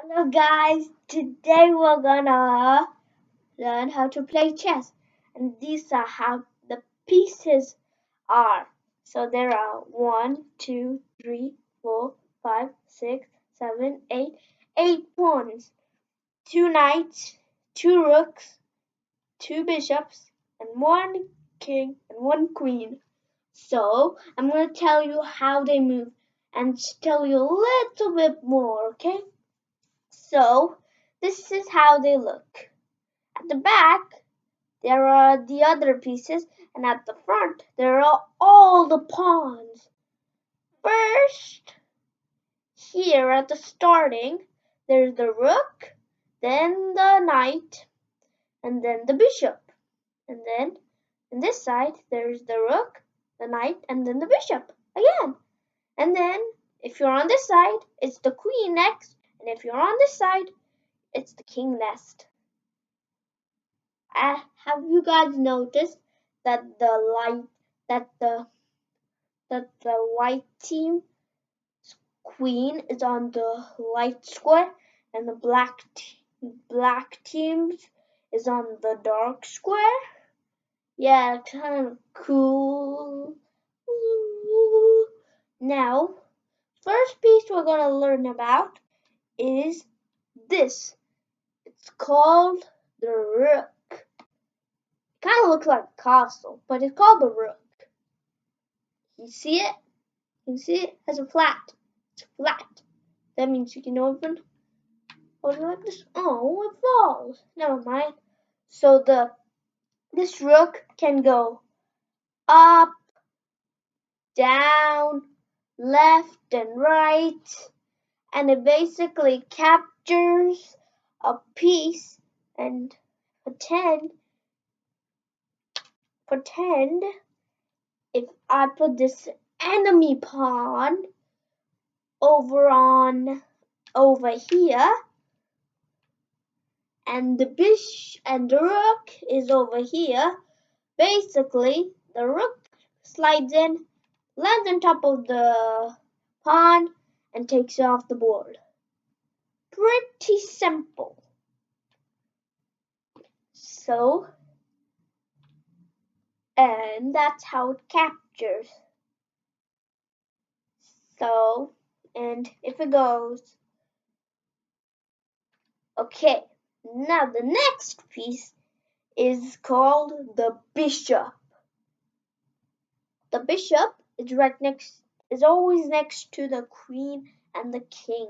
Hello guys, today we're gonna learn how to play chess, and these are how the pieces are. So there are 1, 2, 3, 4, 5, 6, 7, 8 pawns, 2 knights, 2 rooks, 2 bishops, and 1 king and 1 queen. So I'm gonna tell you how they move and tell you a little bit more, okay? So this is how they look. At the back, there are the other pieces, and at the front, there are all the pawns. First, here at the starting, there's the rook, then the knight, and then the bishop. And then on this side, there's the rook, the knight, and then the bishop again. And then if you're on this side, it's the queen next, and if you're on this side, it's the king next. Have you guys noticed that the white team queen is on the light square and the black teams is on the dark square? Yeah, kind of cool. Now, first piece we're gonna learn about is this. It's called the rook. Kind of looks like a castle, but it's called the rook. You see it? You see it has a flat. It's flat. That means you can hold it like this. Oh, it falls. Never mind. So this rook can go up, down, left, and right, and it basically captures a piece and pretend if I put this enemy pawn over here, and the rook is over here. Basically, the rook slides in, lands on top of the pawn, and takes it off the board. Pretty simple. So, and that's how it captures. So, and if it goes, okay, now the next piece is called the bishop. The bishop is always next to the queen and the king.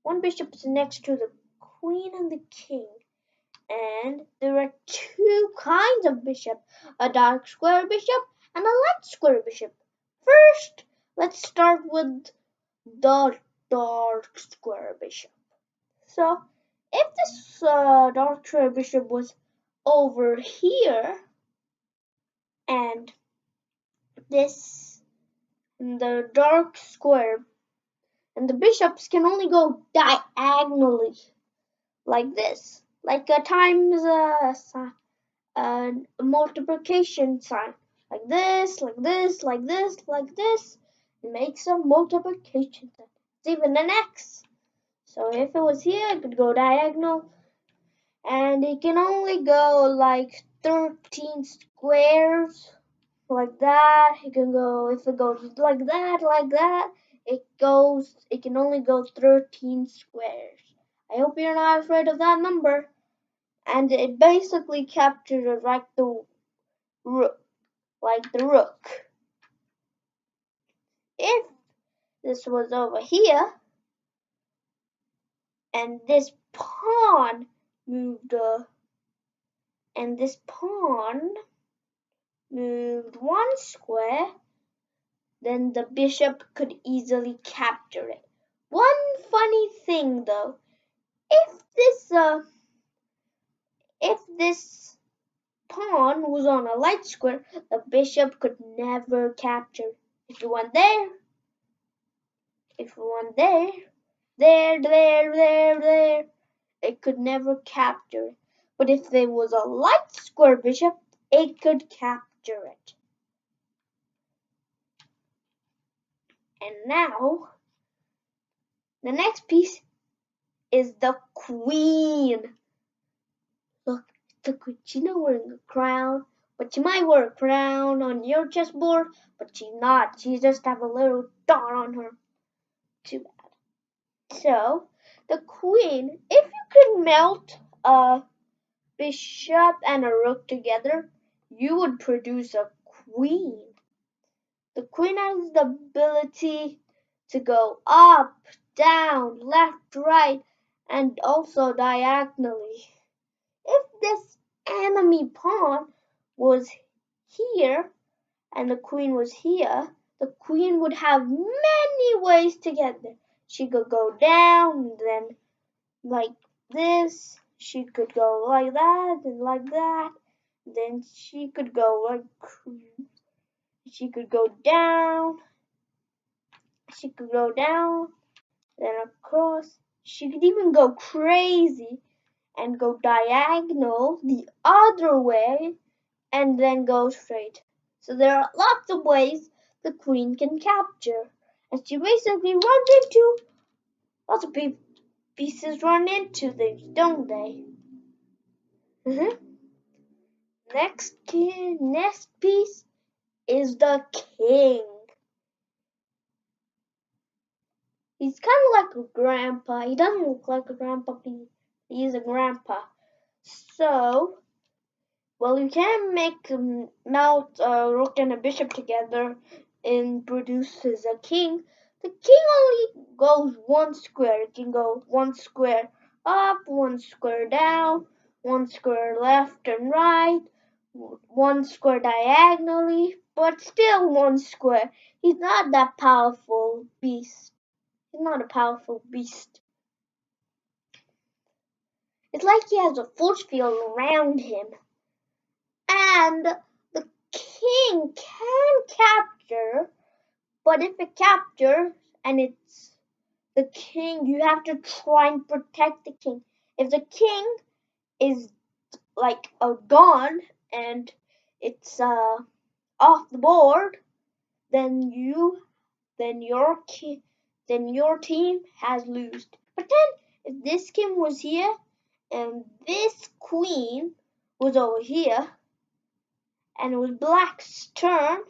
One bishop is next to the queen and the king. And there are 2 kinds of bishop, a dark square bishop and a light square bishop. First, let's start with the dark square bishop. So, if this dark square bishop was over here, and the dark square, and the bishops can only go diagonally, like this, like a times a multiplication sign, like this, like this, like this, like this. It makes a multiplication sign. It's even an X. So if it was here, it could go diagonal, and it can only go like 13 squares, like that. It can go, if it goes like that, it can only go 13 squares. I hope you're not afraid of that number. And it basically captures it like the rook. If this was over here, and this pawn moved, one square, then the bishop could easily capture it. One funny thing though, if this pawn was on a light square, the bishop could never capture. If you went there, there, it could never capture it. But if there was a light square bishop, it could capture it. And now, the next piece is the queen. Look, the queen. She's not wearing a crown, but she might wear a crown on your chessboard, but she's not. She just have a little dot on her. Too bad. So, the queen, if you could melt a bishop and a rook together, you would produce a queen. The queen has the ability to go up, down, left, right, and also diagonally. If this enemy pawn was here and the queen was here, the queen would have many ways to get there. She could go down, then like this. She could go like that and like that. Then she could go like, she could go down. She could go down, then across. She could even go crazy and go diagonal the other way and then go straight. So there are lots of ways the queen can capture. And she basically runs into lots of pieces run into things, don't they? Next piece is the king. He's kind of like a grandpa. He doesn't look like a grandpa, but he's a grandpa. So, well, you can make melt a rook and a bishop together and produces a king. The king only goes one square. It can go one square up, one square down, one square left and right, one square diagonally, but still one square. He's not that powerful beast. He's not a powerful beast. It's like he has a force field around him. And the king can capture, but if it captures and it's the king, you have to try and protect the king. If the king is like gone and it's off the board, then your team has lost. But then if this king was here and this queen was over here and it was black's turn,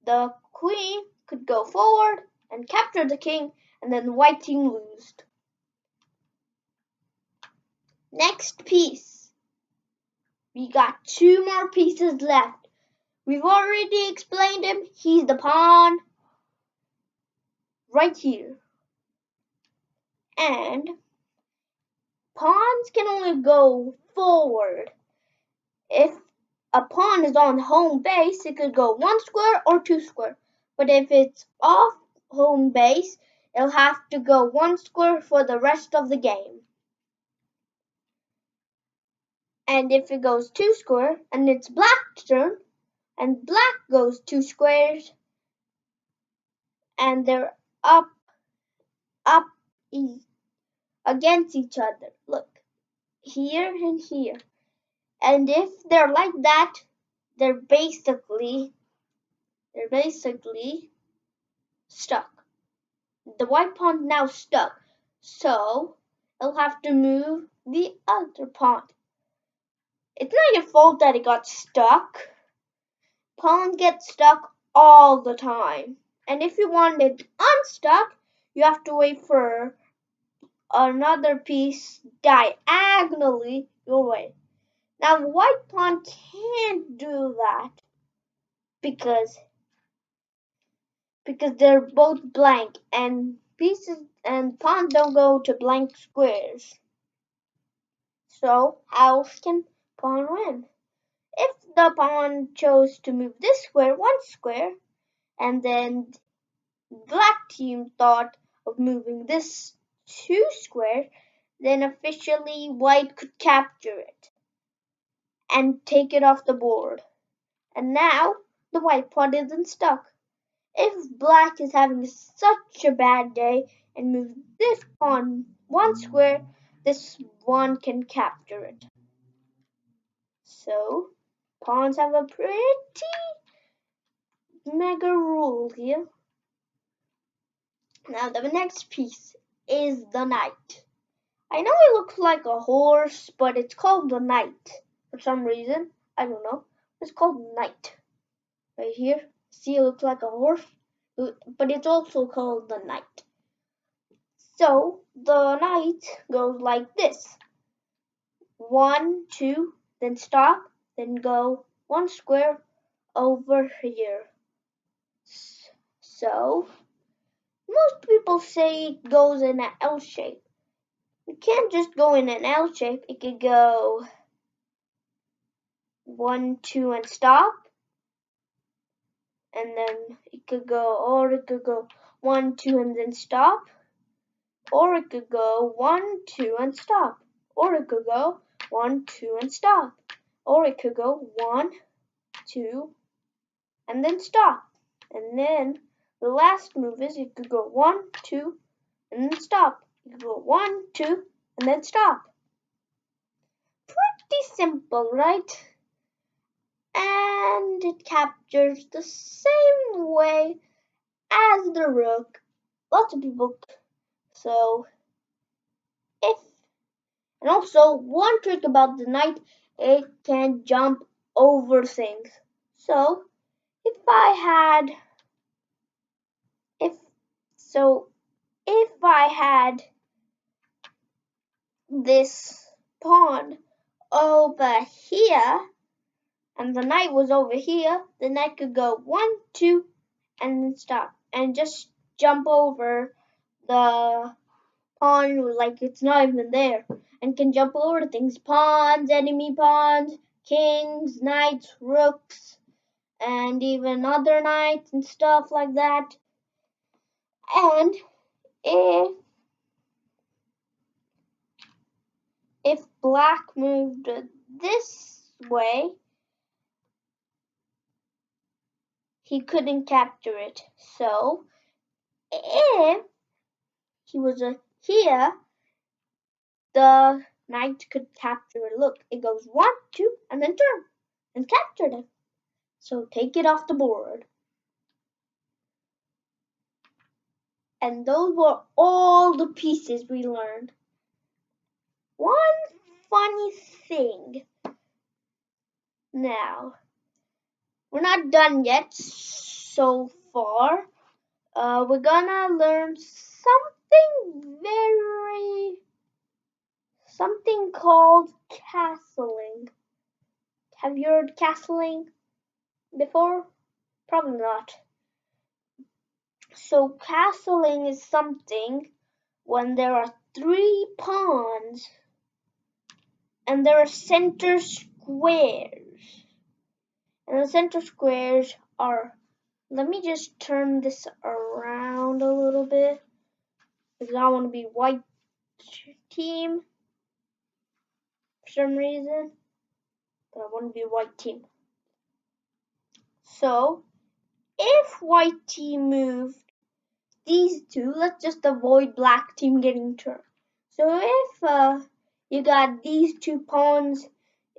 the queen could go forward and capture the king, and then the white team lost. Next piece. We got two more pieces left. We've already explained him. He's the pawn right here. And pawns can only go forward. If a pawn is on home base, it could go one square or two square. But if it's off home base, it'll have to go one square for the rest of the game. And if it goes two square and it's black's turn, and black goes two squares, and they're up against each other. Look, here and here. And if they're like that, they're basically stuck. The white pawn's now stuck, so it'll have to move the other pawn. It's not your fault that it got stuck. Pawns get stuck all the time. And if you want it unstuck, you have to wait for another piece diagonally your way. Now the white pawn can't do that because they're both blank and pieces and pawns don't go to blank squares. So how can pawn win? If the pawn chose to move this square one square, and then black team thought of moving this two square, then officially white could capture it and take it off the board. And now the white pawn isn't stuck. If black is having such a bad day and moves this pawn one square, this one can capture it. So pawns have a pretty mega rule here. Now the next piece is the knight. I know it looks like a horse, but it's called the knight. For some reason, I don't know. It's called knight. Right here, see, it looks like a horse, but it's also called the knight. So the knight goes like this: 1, 2, then stop, then go 1 square over here. So most people say it goes in an L shape. It can't just go in an L shape. It could go 1, 2, and stop, and then it could go 1, 2, and then stop, or it could go 1, 2, and stop, or it could go 1, 2, and stop, or it could go 1, 2, and then stop. And then the last move is you could go 1, 2, and then stop. You could go 1, 2, and then stop. Pretty simple, right? And it captures the same way as the rook. Lots of people. So and also one trick about the knight, it can jump over things. So if I had this pawn over here and the knight was over here, the knight could go 1, 2, and then stop and just jump over the pawn like it's not even there, and can jump over things: pawns, enemy pawns, kings, knights, rooks, and even other knights and stuff like that. And if black moved this way, he couldn't capture it. So if he was here, the knight could capture it. Look, it goes 1, 2, and then turn and captured it. So take it off the board. And those were all the pieces we learned. One funny thing. Now, we're not done yet so far. We're gonna learn something called castling. Have you heard castling before? Probably not. So castling is something when there are 3 pawns and there are center squares. And the center squares are, let me just turn this around a little bit because I want to be white team for some reason, but I want to be white team. So if white team moved these 2, let's just avoid black team getting turned. So if you got these 2 pawns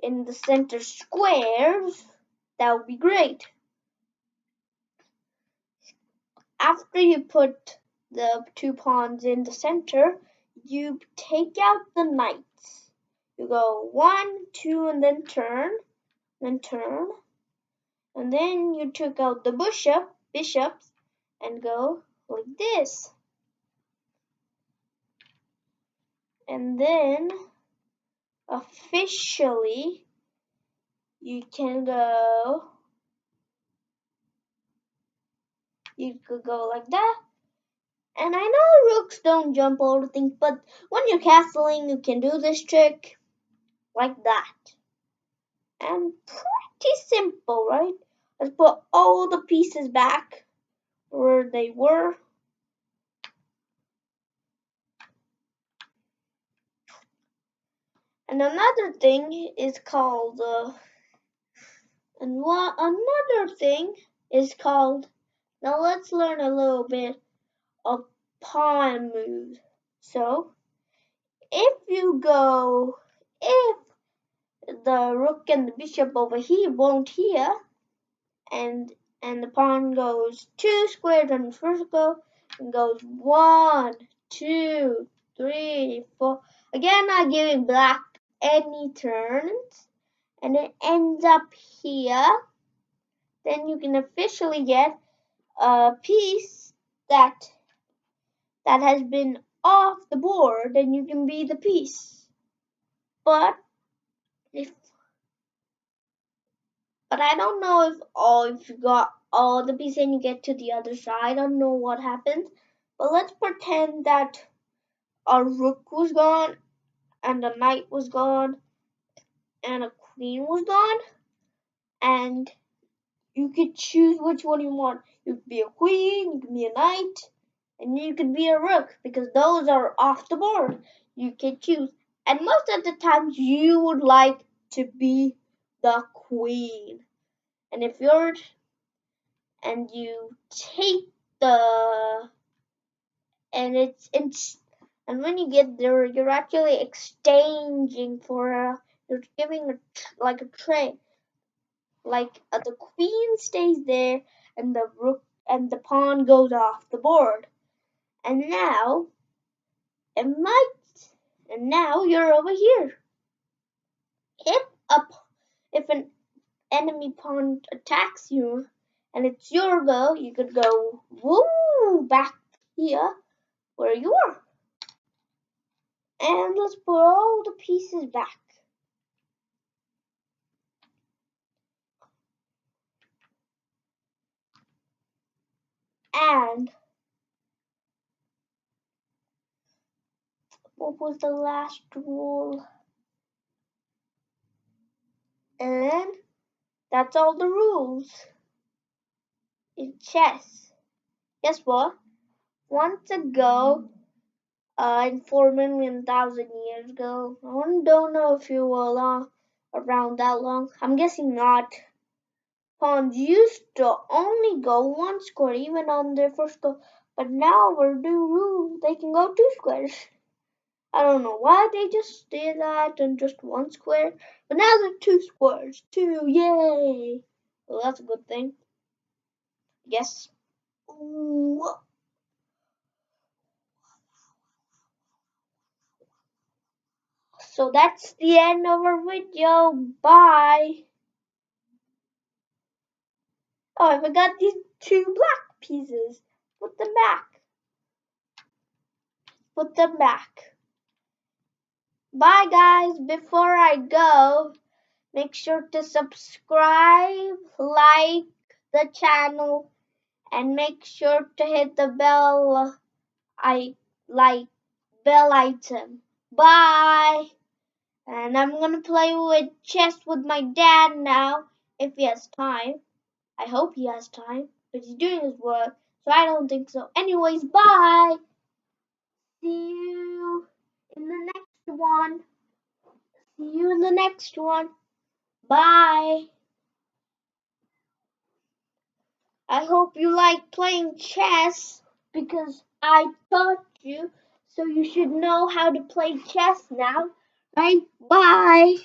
in the center squares, that would be great. After you put the 2 pawns in the center, you take out the knights. You go 1, 2, and then turn, and then you took out the bishops, and go like this. And then officially you could go like that. And I know rooks don't jump over things, but when you're castling, you can do this trick like that. And pretty simple, right? Let's put all the pieces back where they were. And another thing is called now let's learn a little bit of pawn moves. So if the rook and the bishop over here won't here, and the pawn goes 2 squares on the first go, and goes 1, 2, 3, 4. Again, I'm giving black any turns, and it ends up here. Then you can officially get a piece that has been off the board, and you can be the piece. But I don't know if you got all the pieces and you get to the other side. I don't know what happens. But let's pretend that our rook was gone, and a knight was gone, and a queen was gone, and you could choose which one you want. You could be a queen, you could be a knight, and you could be a rook, because those are off the board. You can choose. And most of the times you would like to be the queen. And if you're and you take the and when you get there, you're actually exchanging for you're giving like a trade. Like the queen stays there, and the rook and the pawn goes off the board. And now you're over here. If an enemy pawn attacks you, and it's your go, you could go woo back here where you are. And let's put all the pieces back. And what was the last rule? And that's all the rules in chess. Guess what? Once ago, in 4,000,000 years ago, I don't know if you were around that long. I'm guessing not. Pawns used to only go one square even on their first go, but now with new rules, they can go 2 squares. I don't know why they just did that and just 1 square, but now they're 2 squares. 2, yay! Well, that's a good thing. Yes. Ooh. So that's the end of our video. Bye. Oh, I forgot these 2 black pieces. Put them back. Put them back. Bye, guys. Before I go, make sure to subscribe, like the channel, and make sure to hit the bell bell item. Bye. And I'm gonna play with chess with my dad now if he has time. I hope he has time, but he's doing his work, so I don't think so. Anyways, bye. See you in the next one. See you in the next one. Bye. I hope you like playing chess because I taught you, so you should know how to play chess now. Right? Bye.